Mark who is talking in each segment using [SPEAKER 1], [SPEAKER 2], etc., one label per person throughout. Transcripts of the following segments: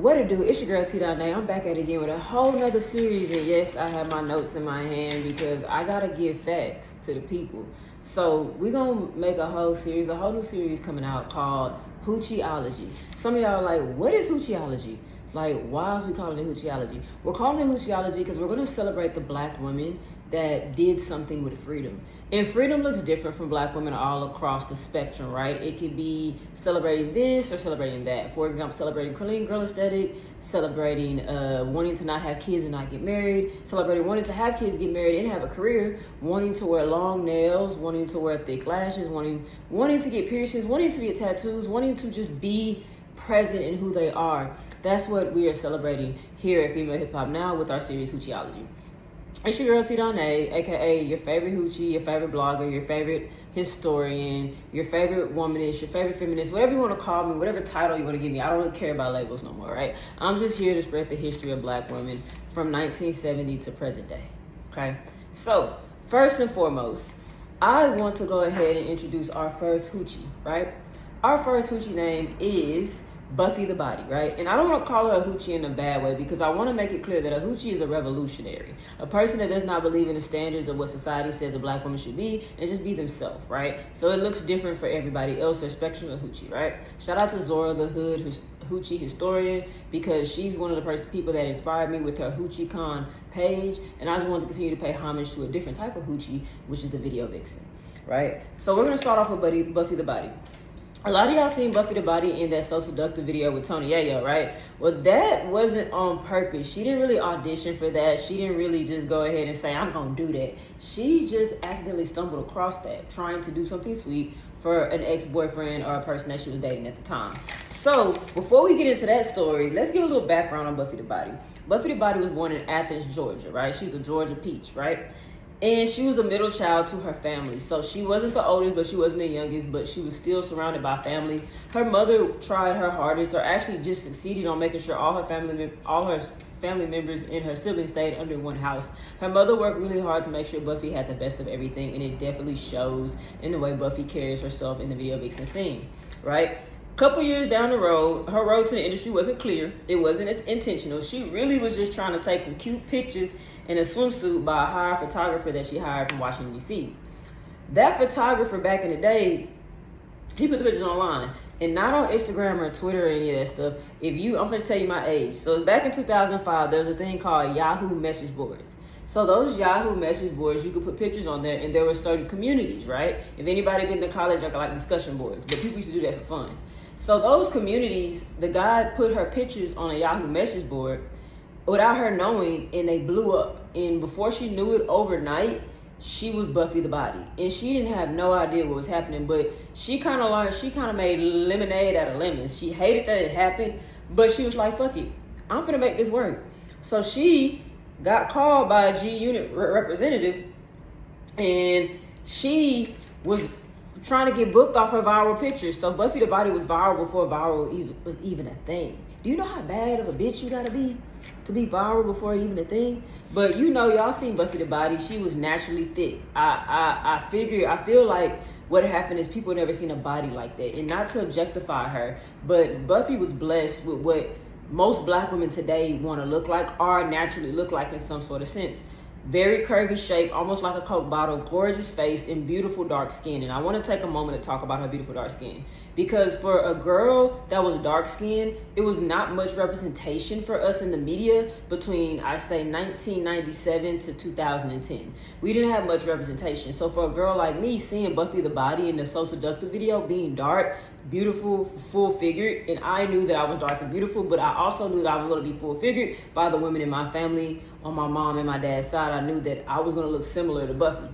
[SPEAKER 1] What it do? It's your girl T. Day. I'm back at it again with a whole nother series, and yes, I have my notes in my hand because I gotta give facts to the people. So we're gonna make a whole new series coming out called Hoochieology. Some of y'all are like, what is Hoochieology? Like, why is we calling it Hoochieology? We're calling it Hoochieology because we're gonna celebrate the black women that did something with freedom. And freedom looks different from black women all across the spectrum, right? It could be celebrating this or celebrating that. For example, celebrating clean girl aesthetic, celebrating wanting to not have kids and not get married, celebrating wanting to have kids, get married, and have a career, wanting to wear long nails, wanting to wear thick lashes, wanting to get piercings, wanting to get tattoos, wanting to just be present in who they are. That's what we are celebrating here at Female Hip Hop Now with our series Hoochieology. It's your girl T. Donay, aka your favorite hoochie, your favorite blogger, your favorite historian, your favorite womanist, your favorite feminist, whatever you want to call me, whatever title you want to give me. I don't really care about labels no more, right? I'm just here to spread the history of black women from 1970 to present day, okay? So, first and foremost, I want to go ahead and introduce our first hoochie, right? Our first hoochie name is Buffy the Body, right? And I don't want to call her a hoochie in a bad way because I want to make it clear that a hoochie is a revolutionary, a person that does not believe in the standards of what society says a black woman should be and just be themselves, right? So it looks different for everybody else, their spectrum of hoochie, right? Shout out to Zora the Hood, hoochie historian, because she's one of the people that inspired me with her HoochieCon page, and I just want to continue to pay homage to a different type of hoochie, which is the video vixen, right? So we're going to start off with Buffy the Body. A lot of y'all seen Buffy the Body in that So Seductive video with Tony Yayo, right? Well, that wasn't on purpose. She didn't really audition for that. She didn't really just go ahead and say, I'm going to do that. She just accidentally stumbled across that, trying to do something sweet for an ex-boyfriend or a person that she was dating at the time. So, before we get into that story, let's get a little background on Buffy the Body. Buffy the Body was born in Athens, Georgia, right? She's a Georgia peach, right? And she was a middle child to her family. So she wasn't the oldest, but she wasn't the youngest, but she was still surrounded by family. Her mother tried her hardest, or actually just succeeded on making sure all her family members and her siblings stayed under one house. Her mother worked really hard to make sure Buffy had the best of everything, and it definitely shows in the way Buffy carries herself in the video vixen scene, right? Couple years down the road, her road to the industry wasn't clear. It wasn't intentional. She really was just trying to take some cute pictures in a swimsuit by a hired photographer that she hired from Washington, D.C. That photographer back in the day, he put the pictures online. And not on Instagram or Twitter or any of that stuff. I'm going to tell you my age. So back in 2005, there was a thing called Yahoo message boards. So those Yahoo message boards, you could put pictures on there, and there were certain communities, right? If anybody been to college, like discussion boards. But people used to do that for fun. So those communities, the guy put her pictures on a Yahoo message board without her knowing, and they blew up. And before she knew it, overnight, she was Buffy the Body. And she didn't have no idea what was happening, but she kind of made lemonade out of lemons. She hated that it happened, but she was like, fuck it, I'm finna make this work. So she got called by a G-Unit representative, and she was trying to get booked off her viral pictures. So Buffy the Body was viral before viral was even a thing. Do you know how bad of a bitch you gotta be to be viral before even a thing? But y'all seen Buffy the Body. She was naturally thick. I feel like what happened is people never seen a body like that. And not to objectify her, but Buffy was blessed with what most black women today want to look like or naturally look like in some sort of sense. Very curvy shape, almost like a Coke bottle, gorgeous face, and beautiful dark skin. And I want to take a moment to talk about her beautiful dark skin. Because for a girl that was dark skinned, it was not much representation for us in the media between, I say, 1997 to 2010. We didn't have much representation. So for a girl like me, seeing Buffy the Body in the So Seductive video, being dark, beautiful, full figured, and I knew that I was dark and beautiful, but I also knew that I was going to be full figured by the women in my family on my mom and my dad's side. I knew that I was going to look similar to Buffy.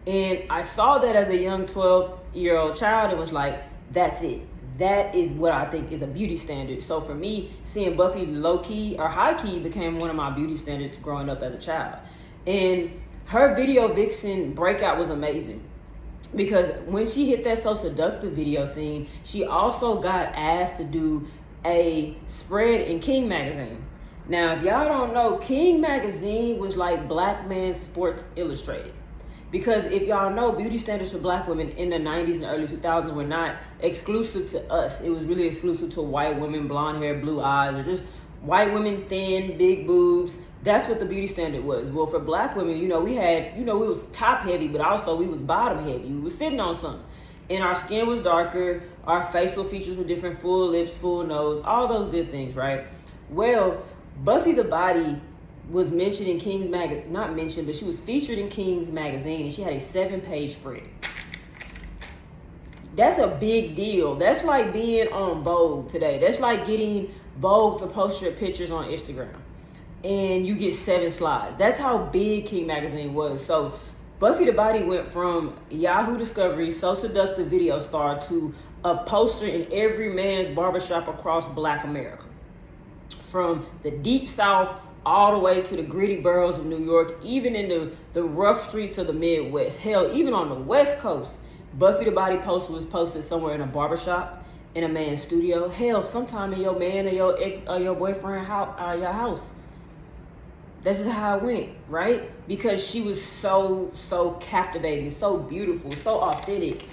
[SPEAKER 1] And I saw that as a young 12-year-old child and was like, that's it. That is what I think is a beauty standard. So for me, seeing Buffy low-key or high-key became one of my beauty standards growing up as a child. And her video vixen breakout was amazing. Because when she hit that So Seductive video scene, she also got asked to do a spread in King magazine. Now, if y'all don't know, King magazine was like Black Man's Sports Illustrated. Because if y'all know, beauty standards for black women in the 90s and early 2000s were not exclusive to us. It was really exclusive to white women, blonde hair, blue eyes, or just white women, thin, big boobs. That's what the beauty standard was. Well, for black women, you know, we was top heavy, but also we was bottom heavy. We was sitting on something. And our skin was darker, our facial features were different, full lips, full nose, all those good things, right? Well, Buffy the Body was mentioned in King's magazine, not mentioned, but she was featured in King's magazine, and she had a 7-page spread. That's a big deal. That's like being on Vogue today. That's like getting Vogue to post your pictures on Instagram, and you get 7 slides. That's how big King magazine was. So Buffy the Body went from Yahoo Discovery, So Seductive video star, to a poster in every man's barbershop across Black America. From the deep South all the way to the gritty boroughs of New York, even in the rough streets of the Midwest. Hell, even on the West Coast, Buffy the Body poster was posted somewhere in a barbershop, in a man's studio. Hell, sometime in your man or your ex or your boyfriend your house. That's just how it went, right? Because she was so captivating, so beautiful, so authentic.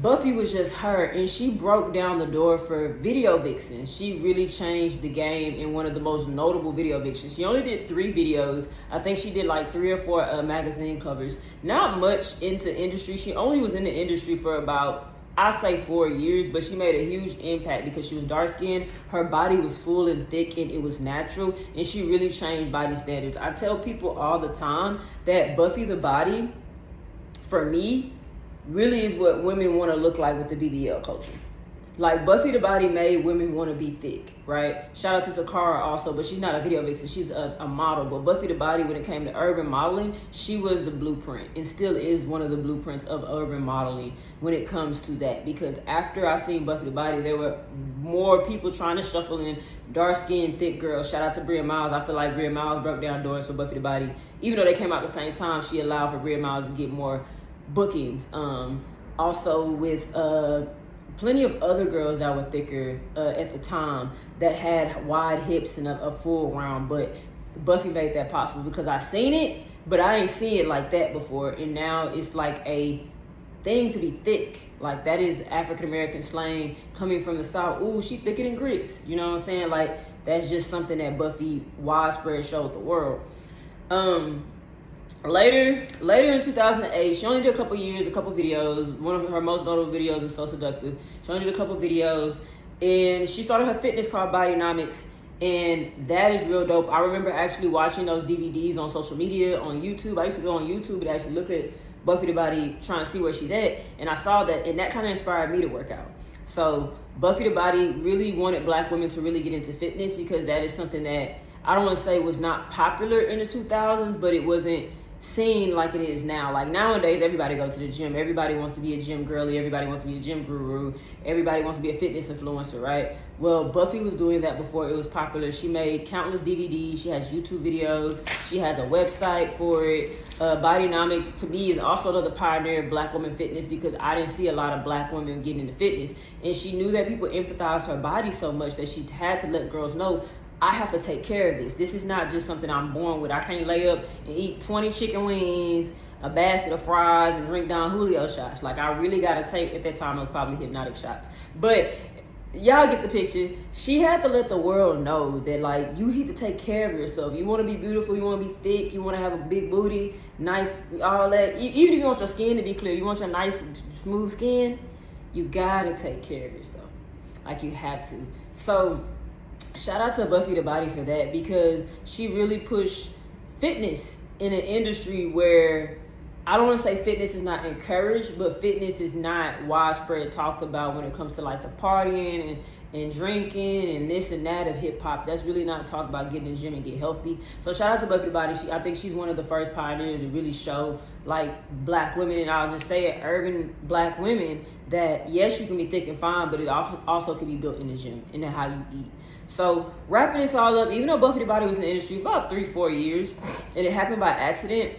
[SPEAKER 1] Buffy was just her, and she broke down the door for video vixens. She really changed the game in one of the most notable video vixens. She only did 3 videos. I think she did like 3 or 4 magazine covers. Not much into industry. She only was in the industry for about, I say 4 years, but she made a huge impact because she was dark skinned. Her body was full and thick, and it was natural, and she really changed body standards. I tell people all the time that Buffy the Body, for me, really is what women want to look like with the BBL culture. Like, Buffy the Body made women want to be thick, right? Shout out to Takara also, but she's not a video vixen. She's a model. But Buffy the Body, when it came to urban modeling, she was the blueprint, and still is one of the blueprints of urban modeling when it comes to that. Because after I seen Buffy the Body, there were more people trying to shuffle in dark-skinned, thick girls. Shout out to Bria Miles. I feel like Bria Miles broke down doors for Buffy the Body. Even though they came out at the same time, she allowed for Bria Miles to get more bookings. Also with plenty of other girls that were thicker at the time that had wide hips and a full round, but Buffy made that possible because I seen it, but I ain't seen it like that before, and now it's like a thing to be thick. Like, that is African American slang coming from the South. Ooh, she thicker than grits. You know what I'm saying? Like, that's just something that Buffy widespread showed the world. Later in 2008, she only did a couple videos. One of her most notable videos is So Seductive. She only did a couple videos, and she started her fitness called Bodynomics, and that is real dope. I remember actually watching those DVDs on social media, on YouTube. I used to go on YouTube and actually look at Buffy the Body, trying to see where she's at, and I saw that, and that kind of inspired me to work out. So Buffy the Body really wanted Black women to really get into fitness, because that is something that I don't want to say was not popular in the 2000s, but it wasn't seen like it is now. Like, nowadays, everybody goes to the gym. Everybody wants to be a gym girly. Everybody wants to be a gym guru. Everybody wants to be a fitness influencer, right? Well, Buffy was doing that before it was popular. She made countless DVDs. She has YouTube videos. She has a website for it. Bodynomics, to me, is also another pioneer of Black woman fitness, because I didn't see a lot of Black women getting into fitness. And she knew that people empathized her body so much that she had to let girls know, I have to take care of this. This is not just something I'm born with. I can't lay up and eat 20 chicken wings, a basket of fries, and drink Don Julio shots. Like, I really got to take, at that time, it was probably hypnotic shots. But y'all get the picture. She had to let the world know that, like, you need to take care of yourself. You want to be beautiful, you want to be thick, you want to have a big booty, nice, all that. Even if you want your skin to be clear, you want your nice, smooth skin, you got to take care of yourself. Like, you have to. So shout out to Buffy the Body for that, because she really pushed fitness in an industry where, I don't want to say fitness is not encouraged, but fitness is not widespread talked about when it comes to, like, the partying and drinking and this and that of hip hop. That's really not talked about, getting in the gym and get healthy. So shout out to Buffy the Body. I think she's one of the first pioneers to really show, like, Black women, and I'll just say it, urban Black women, that yes, you can be thick and fine, but it also can be built in the gym and in how you eat. So wrapping this all up, even though Buffy the Body was in the industry about 3-4 years, and it happened by accident,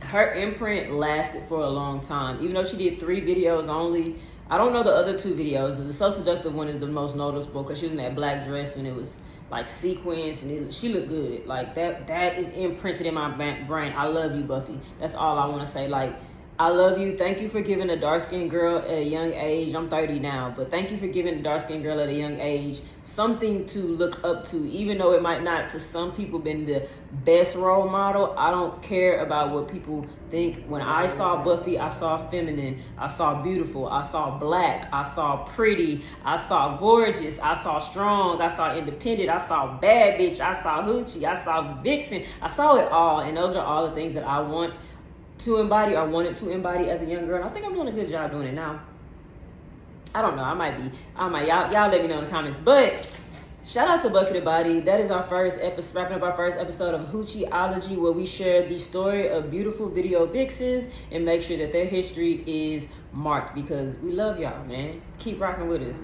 [SPEAKER 1] her imprint lasted for a long time. Even though she did 3 videos only, I don't know the other 2 videos. The So Seductive one is the most noticeable, because she was in that black dress when it was like sequins, and she looked good. Like that is imprinted in my brain. I love you, Buffy. That's all I want to say. Like, I love you. Thank you for giving a dark-skinned girl at a young age. I'm 30 now, but thank you for giving a dark-skinned girl at a young age something to look up to, even though it might not to some people been the best role model. I don't care about what people think. When I saw Buffy, I saw feminine, I saw beautiful, I saw black, I saw pretty, I saw gorgeous, I saw strong, I saw independent, I saw bad bitch, I saw hoochie, I saw vixen. I saw it all, and those are all the things that I want to embody or wanted to embody as a young girl. I think I'm doing a good job doing it now. I don't know. I might. Y'all let me know in the comments. But shout out to Buffy the Body. That is our first episode, wrapping up our first episode of Hoochieology, where we share the story of beautiful video vixens and make sure that their history is marked, because we love y'all, man. Keep rocking with us.